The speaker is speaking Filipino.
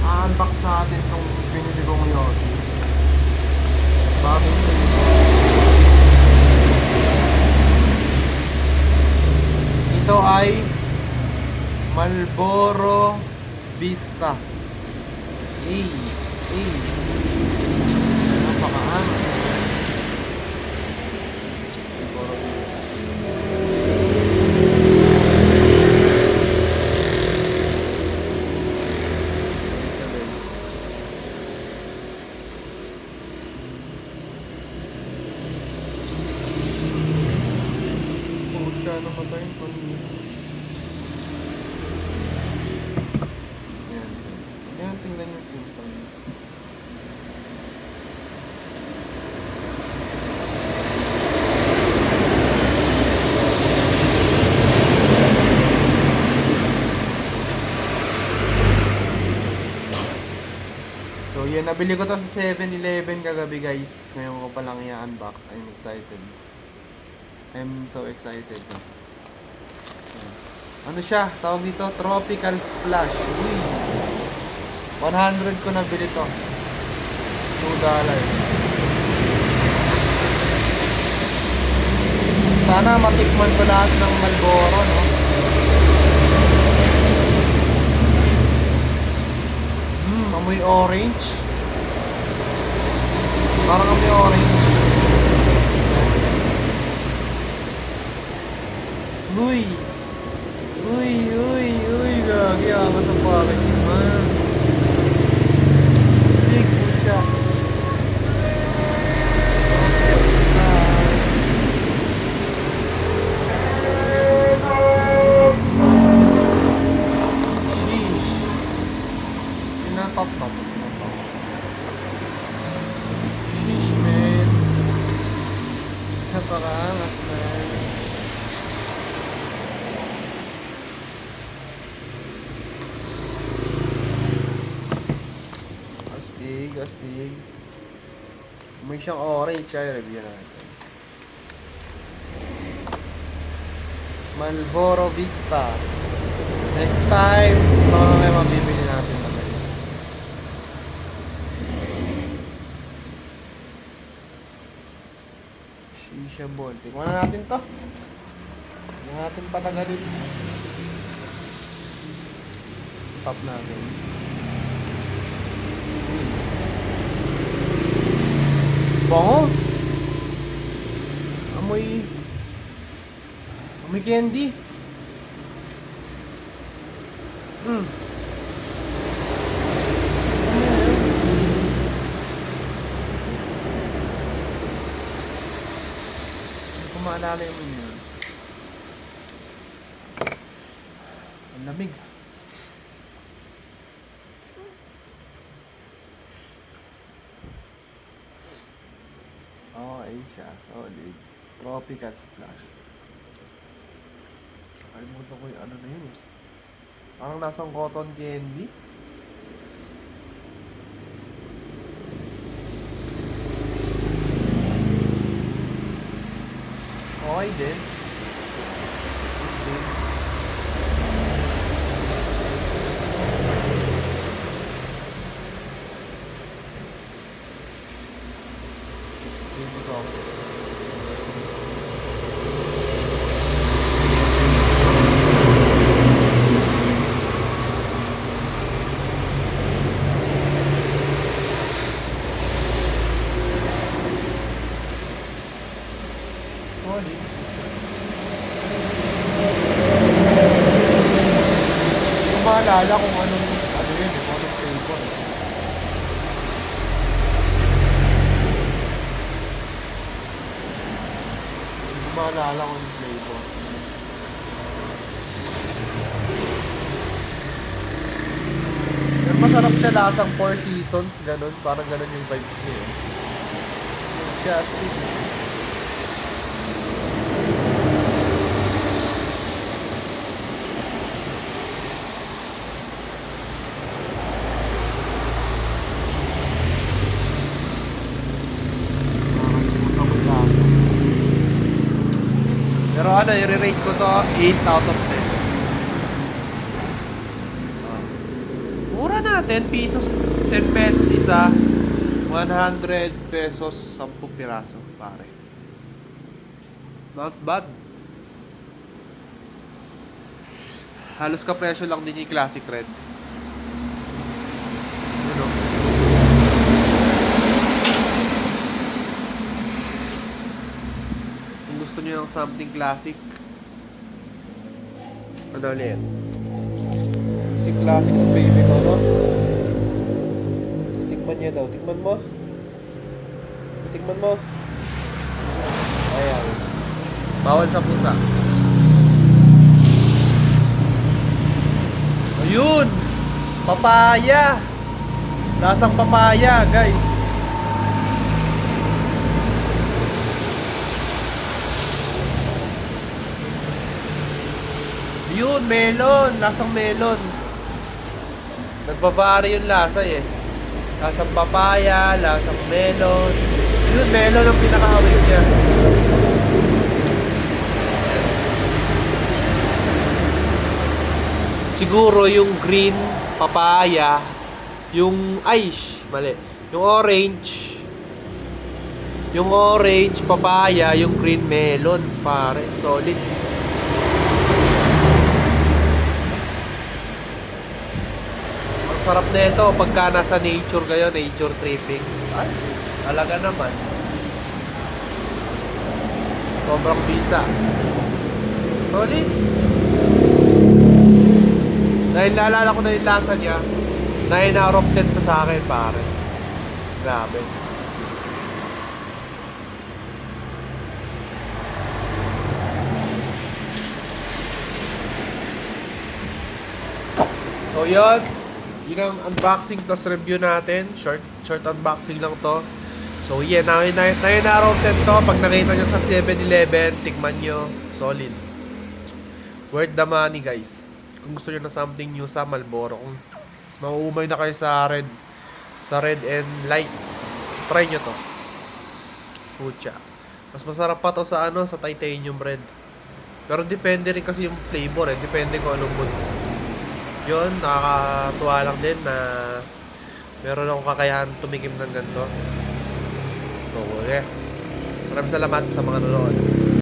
unbox natin tong binili kong Yossi. Bagong pinili. Ito ay Marlboro Vista. Napakaangas. Marlboro Vista. Pucha, namatay yung paningin. Yan, tingnan yung pinto niya. So yan, nabili ko to sa 7-Eleven kagabi guys. Ngayon ko palang i-unbox. I'm excited. I'm so excited. Ano siya? Tawag dito, Tropical Splash. Uy! 100 ko nabili to. $2. Sana matikman ko lahat ng Marlboro, no? Amoy orange. Parang amoy orange. Uy! Gagi, amat ang packaging, man. Stick, pucha. Sheesh. Pinapop ba ito? Sheesh, man. Napakaangas, man. Astig. May siyang orange ay review natin. Marlboro Vista. Next time, baka may mabibili natin na guys. Shisha ball. Tingnan na natin to. Hindi natin patagalin. Pop natin. Bango. Amoy candy. Hindi ko maalala yung yun. Ang lamig. Okay siya, solid. Tropical Splash. Kalimutan ko yung ano na yun eh. Parang nasang cotton candy. Okay din. Gusto. Maalala kung anong yun, kung anong flavor. Hindi ko maalala kung anong flavor. Pero masarap siya, lasang Four Seasons, ganun. Parang ganun yung vibes niya. Yung siya, stick. Pero ano, i-rate ko to 8 out of 10. Mura na. 10 pesos, 10 pesos isa, 100 pesos, 10 piraso, pare. Not bad. Halos ka presyo lang din yung Classic Red. Ano? Kung gusto niyo ng something classic, ano ulit? Kasi classic ng baby ko, no? Tikman niya daw. Tikman mo. Tikman mo. Ayan. Bawal sa pusa. Ayun! Papaya! Lasang papaya, guys. Yun, melon. Lasang melon. Nagbavari yung lasa eh. Lasang papaya, lasang melon. Yun, melon ang pinakahawig niya. Siguro yung green papaya, yung mali. Yung orange papaya, yung green melon, pare, solid. Ang sarap nito pagka nasa nature kayo, nature trippings. Ay, talaga naman. Sobrang bisa. Solid. Dahil naalala ko na yung lasa niya, 9 out of 10 to sa akin, pare. Grabe. So yun ang unboxing plus review natin. Short unboxing lang to. So yeah, 9 out of 10 to. Pag nakita nyo sa 7-Eleven, tikman nyo. Solid. Worth the money, guys. Kung gusto nyo na something new sa Marlboro, kung mauumay na kayo sa red and lights, try nyo to. Pucha. Mas masarap pa to sa sa titanium red. Pero depende rin kasi yung flavor depende kung anong mood. Yun, nakakatuwa lang din na meron akong kakayahan tumikim ng ganito. So, okay. Maraming salamat sa mga nanonood.